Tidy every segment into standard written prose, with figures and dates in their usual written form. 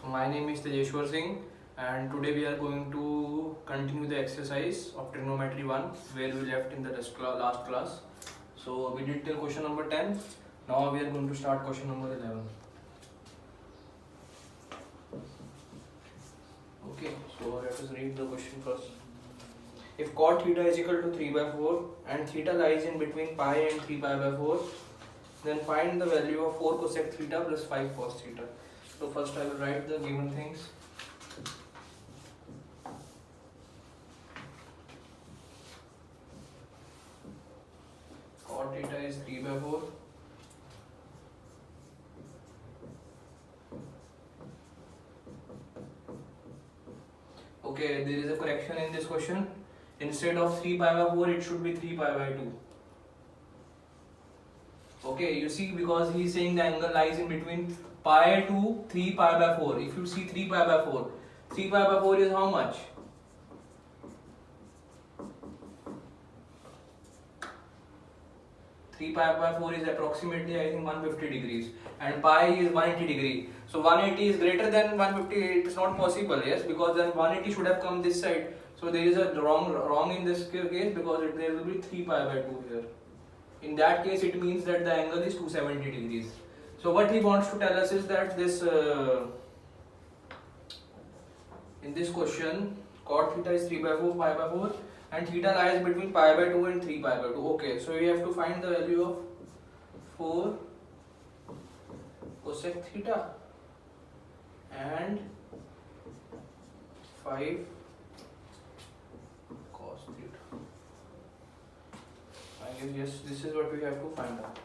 My name is Tejeshwar Singh, and today we are going to continue the exercise of trigonometry 1 where we left in the last class. So we did till question number 10. Now we are going to start question number 11. Okay, so let us read the question first. If cot theta is equal to 3 by 4 and theta lies in between pi and 3 pi by 4, then find the value of 4 cosec theta plus 5 cos theta. So first I will write the given things. Cot theta is 3 by 4. Okay, there is a correction in this question. Instead of 3 pi by 4, it should be 3 pi by 2. Okay, you see, because he is saying the angle lies in between pi to 3 pi by 4. If you see 3 pi by 4, 3 pi by 4 is how much? 3 pi by 4 is approximately, I think, 150 degrees, and pi is 180 degree. So 180 is greater than 150. It is not possible, yes, because then 180 should have come this side. So there is a wrong in this case, because there will be 3 pi by 2 here. In that case, it means that the angle is 270 degrees. So what he wants to tell us is that this in this question, cot theta is 3 by 4, pi by 4, and theta lies between pi by 2 and 3 pi by 2. Okay, so we have to find the value of 4 cosec theta and 5 cos theta. I guess yes, this is what we have to find out.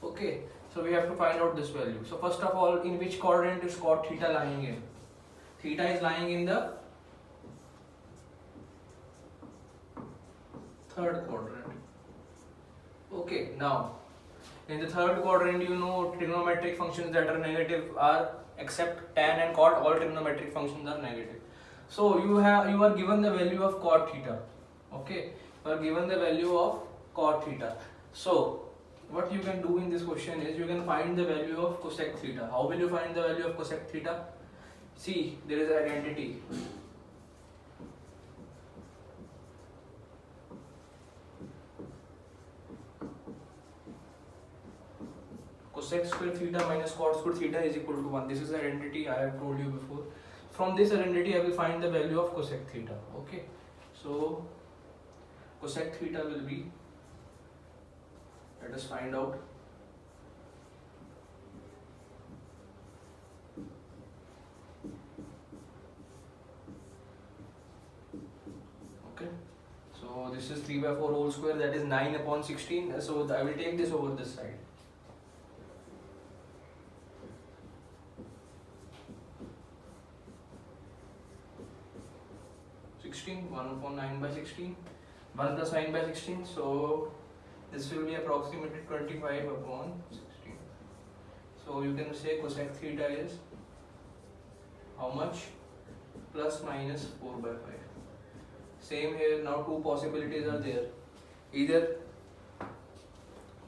Okay, so we have to find out this value. So first of all, in which quadrant is cot theta lying in? Theta is lying in the third quadrant. Okay, now in the third quadrant, you know, trigonometric functions that are negative are, except tan and cot, all trigonometric functions are negative. So you are given the value of cot theta. Okay, you are given the value of cot theta. So what you can do in this question is you can find the value of cosec theta. How will you find the value of cosec theta? See, there is an identity. Cosec square theta minus cot square theta is equal to 1. This is the identity I have told you before. From this identity, I will find the value of cosec theta. Okay, so cosec theta will be, let us find out. Okay, so this is 3 by 4 whole square, that is 9 upon 16. So I will take this over this side. Sixteen, 1 upon 9 by 16, 1 plus 9 by 16. So this will be approximately 25 upon 16. So you can say cosec theta is how much? Plus minus 4 by 5. Same here. Now two possibilities are there. Either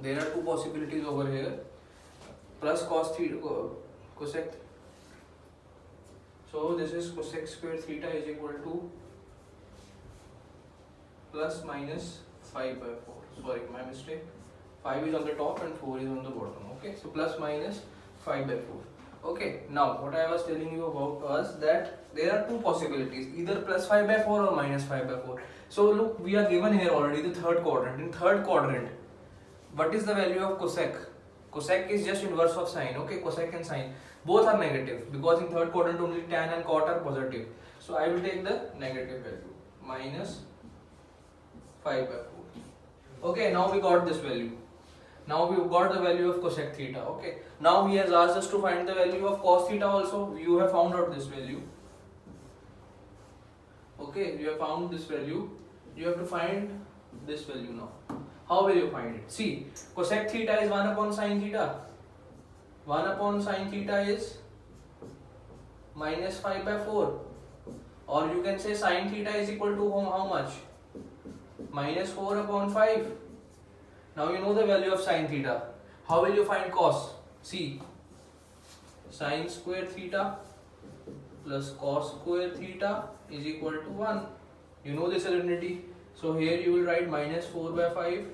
there are two possibilities over here. Plus cos theta, cosec. So this is cosec square theta is equal to plus minus 5 by 4. Sorry, my mistake. 5 is on the top and 4 is on the bottom. Okay, so plus minus 5 by 4. Okay, now what I was telling you about was that there are two possibilities, either plus 5 by 4 or minus 5 by 4. So look, we are given here already the third quadrant. In third quadrant, what is the value of cosec? Cosec is just inverse of sine. Okay, cosec and sine both are negative, because in third quadrant only tan and cot are positive. So I will take the negative value, minus 5 by 4. Okay, now we got this value. Now we got the value of cosec theta. Okay, now he has asked us to find the value of cos theta also. You have found out this value. Okay, you have found this value. You have to find this value now. How will you find it? See, cosec theta is 1 upon sin theta. 1 upon sin theta is minus 5 by 4. Or you can say sin theta is equal to how much? Minus 4 upon 5. Now you know the value of sin theta. How will you find cos? See, sin square theta plus cos square theta is equal to 1. You know this identity. So here you will write minus 4 by 5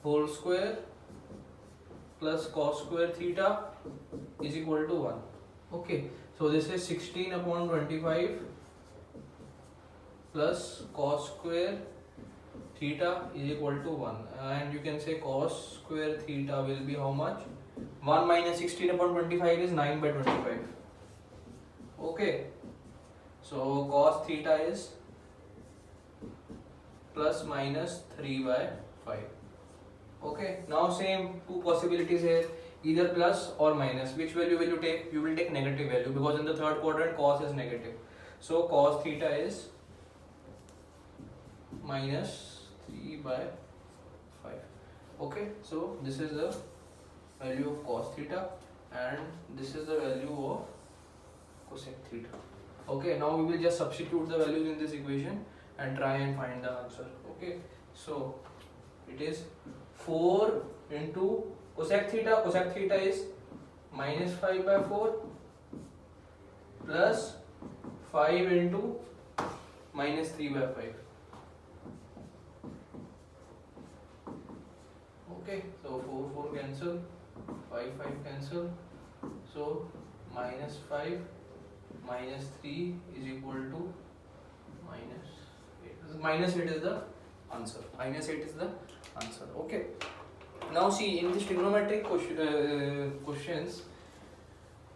whole square plus cos square theta is equal to 1. Okay, so this is 16 upon 25 plus cos square theta is equal to 1, and you can say cos square theta will be how much? 1 minus 16 upon 25 is 9 by 25. Okay, so cos theta is plus minus 3 by 5. Okay, now same two possibilities here, either plus or minus. Which value will you take? You will take negative value, because in the third quadrant cos is negative. So cos theta is minus 3 by 5. Okay, so this is the value of cos theta and this is the value of cosec theta. Okay, now we will just substitute the values in this equation and try and find the answer. Okay, so it is 4 into cosec theta is minus 5 by 4 plus 5 into minus 3 by 5. Okay, so 4 cancel, 5 cancel, so minus 5 minus 3 is equal to minus 8. Minus 8 is the answer. Minus 8 is the answer. Okay. Now see, in this trigonometric questions,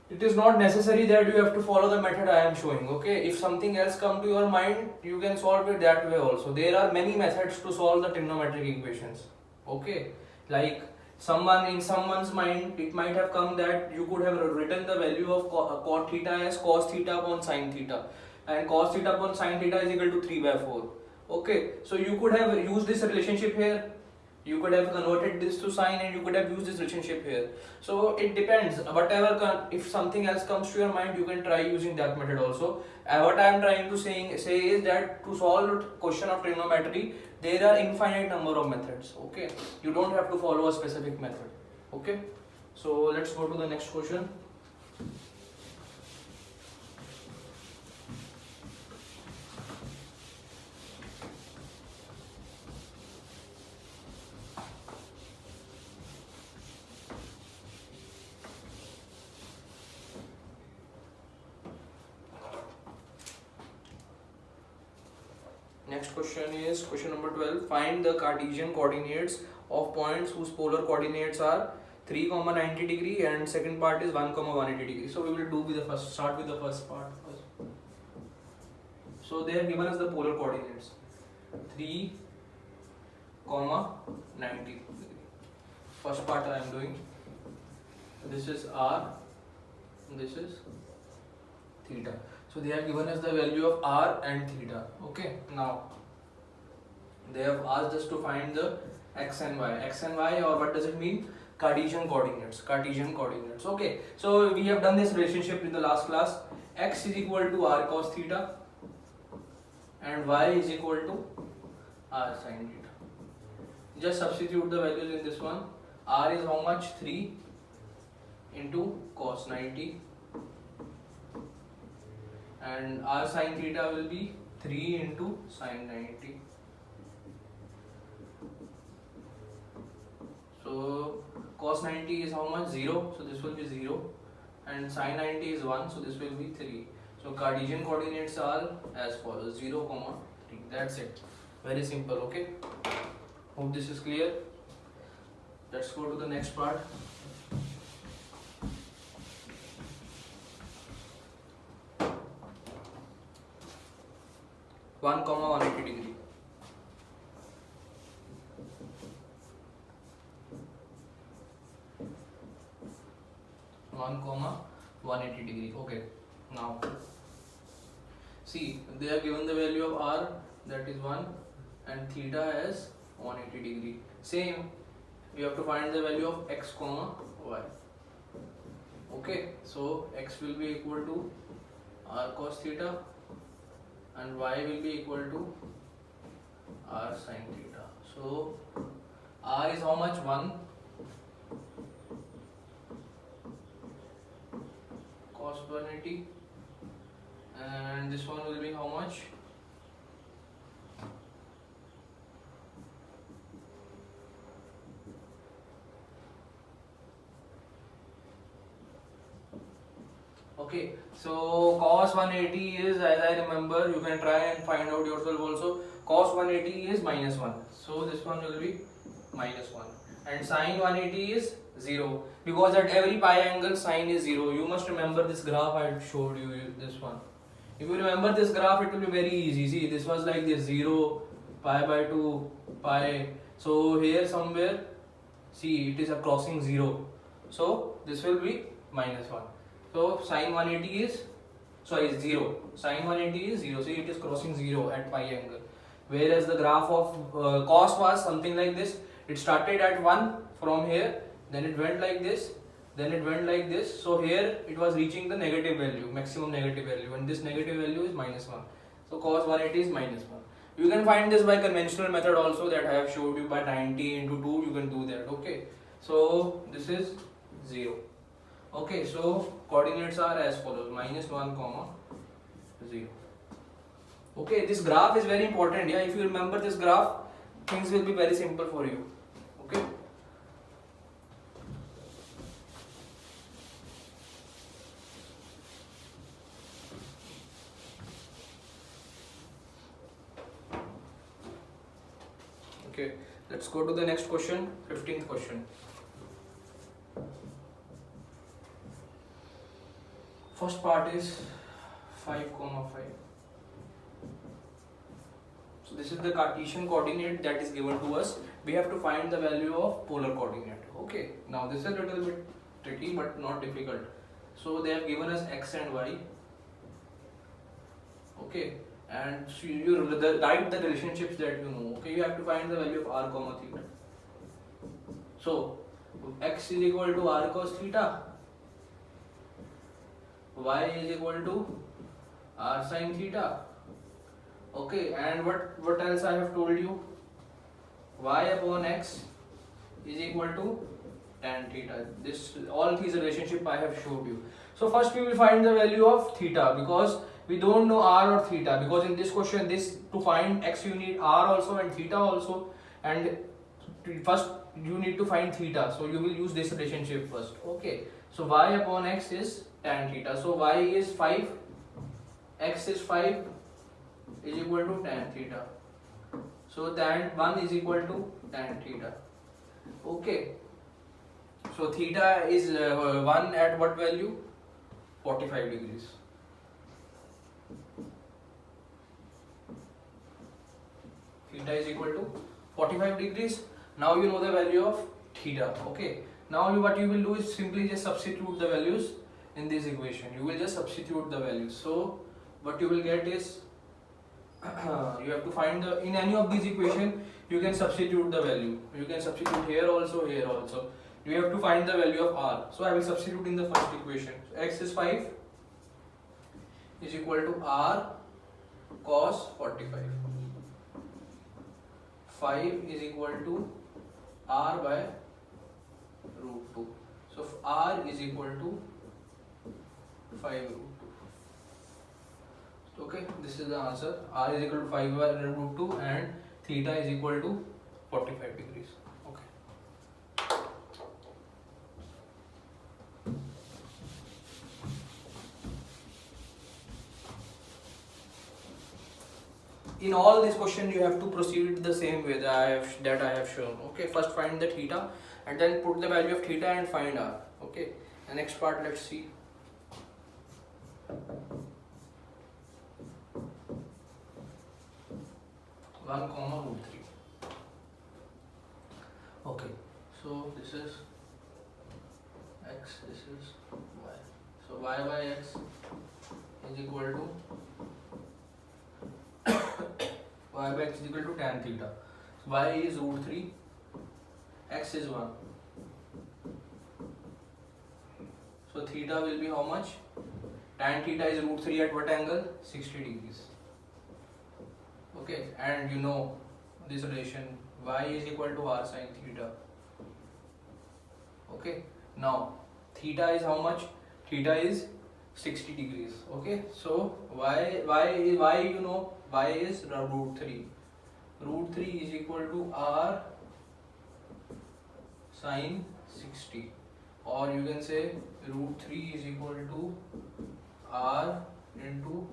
it is not necessary that you have to follow the method I am showing. Okay, if something else come to your mind, you can solve it that way also. There are many methods to solve the trigonometric equations. Okay, like in someone's mind, it might have come that you could have written the value of cot theta as cos theta upon sin theta, and cos theta upon sin theta is equal to 3 by 4. Okay, so you could have used this relationship here, you could have converted this to sine, and you could have used this relationship here. So it depends. Whatever, if something else comes to your mind, you can try using that method also. What I am trying to say is that to solve question of trigonometry, there are infinite number of methods. Okay, you don't have to follow a specific method. Okay, so let's go to the next question. Next question is question number 12. Find the Cartesian coordinates of points whose polar coordinates are 3, 90 degree, and second part is 1, 180 degree. So we will do with the first. Start with the first part first. So they have given us the polar coordinates 3, 90 degree. First part I am doing. This is r. This is theta. So they have given us the value of r and theta. Okay, now they have asked us to find the x and y. X and y, or what does it mean? Cartesian coordinates. Cartesian coordinates. Okay, so we have done this relationship in the last class. X is equal to r cos theta and y is equal to r sin theta. Just substitute the values in this one. R is how much? 3 into cos 90. And r sin theta will be 3 into sin 90. So cos 90 is how much? 0. So this will be 0. And sin 90 is 1. So this will be 3. So Cartesian coordinates are as follows: 0, 3. That's it. Very simple. Okay. Hope this is clear. Let's go to the next part. One, 180 degree. 1, 180 degree. Okay. Now, see, they have given the value of r, that is 1, and theta as 180 degree. Same, we have to find the value of x, y. Okay, so x will be equal to r cos theta and y will be equal to r sin theta. So r is how much? 1 cos 180, and this one will be how much? Okay, so cos 180 is, as I remember, you can try and find out yourself also. Cos 180 is -1, so this one will be -1, and sin 180 is 0, because at every pi angle sine is 0. You must remember this graph I showed you, this one. If you remember this graph, it will be very easy. See, this was like this 0, pi by 2, pi. So here somewhere, see, it is a crossing 0. So this will be -1. So sin 180 is, sorry, 0. Sin 180 is 0. See, it is crossing 0 at pi angle. Whereas the graph of cos was something like this. It started at 1 from here, then it went like this, then it went like this. So here it was reaching the negative value, maximum negative value, and this negative value is -1. So cos 180 is -1. You can find this by conventional method also, that I have showed you, by 90 into 2. You can do that. Okay, so this is 0. Okay, so coordinates are as follows: -1, 0. Okay, this graph is very important. Yeah, if you remember this graph, things will be very simple for you. Okay. Okay, let's go to the next question, 15th question. First part is 5, 5. So this is the Cartesian coordinate that is given to us. We have to find the value of polar coordinate. Okay, now this is a little bit tricky but not difficult. So they have given us x and y. Okay, and so you write the relationships that you know. Okay, you have to find the value of r comma theta. So x is equal to r cos theta, y is equal to r sin theta. Okay, and what else I have told you? Y upon x is equal to tan theta. This, all these relationship I have showed you. So first we will find the value of theta, because we don't know r or theta, because in this question, this, to find x you need r also and theta also, and first you need to find theta, so you will use this relationship first. Okay, so y upon x is tan theta. So y is 5, x is 5 is equal to tan theta. So tan 1 is equal to tan theta. Okay, so theta is 1 at what value? 45 degrees. Theta is equal to 45 degrees. Now you know the value of theta. Okay, now what you will do is simply just substitute the values in this equation. You will just substitute the values. So what you will get is, you have to find the, in any of these equation you can substitute the value. You can substitute here also, here also. You have to find the value of r. So I will substitute in the first equation. So x is 5 is equal to r cos 45. 5 is equal to r by root 2. So r is equal to 5 root 2. Okay, this is the answer. R is equal to 5 by root 2 and theta is equal to 45 degrees. Okay. In all these questions you have to proceed the same way that I have shown. Okay, first find the theta and then put the value of theta and find r. Okay, the next part, let's see. 1, root 3. Okay, so this is x, this is y. So y by x is equal to y by x is equal to tan theta. So y is root 3, x is 1. So theta will be how much? Tan theta is root 3 at what angle? 60 degrees. Okay, and you know this relation, y is equal to r sin theta. Okay, now theta is how much? Theta is 60 degrees. Okay, so why you know y is root 3. Root 3 is equal to r sine 60, or you can say root 3 is equal to r into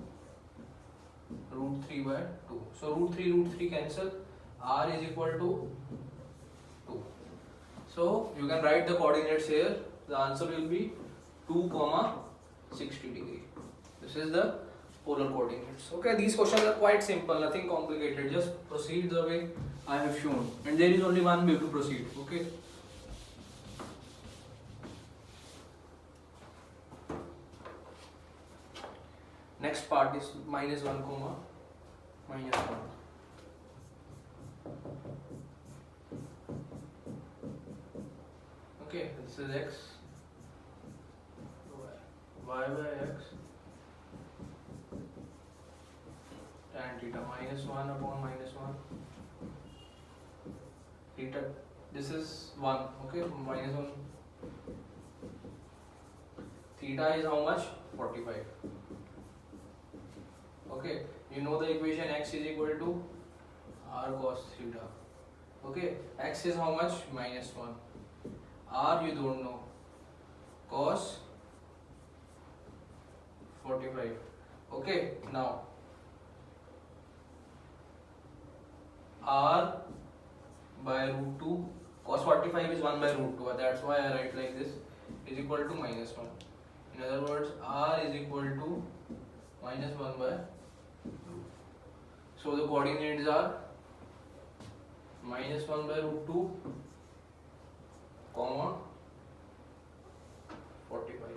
root 3 by 2. So root 3 cancel, r is equal to 2. So you can write the coordinates here. The answer will be 2 comma 60 degree. This is the polar coordinates. Okay, these questions are quite simple, nothing complicated. Just proceed the way I have shown, and there is only one way to proceed. Okay. Next part is minus 1 comma minus 1. Okay, this is x, y by x tan theta minus 1 upon minus 1 theta. This is 1. Okay, minus 1. Theta is how much? 45. Okay, you know the equation x is equal to r cos theta. Okay, x is how much? Minus 1. R you don't know. Cos 45. Okay, now r by root 2, cos 45 is 1 by root 2. That's why I write like this, is equal to minus 1. In other words, r is equal to minus 1 by root. So the coordinates are minus 1 by root 2 comma 45.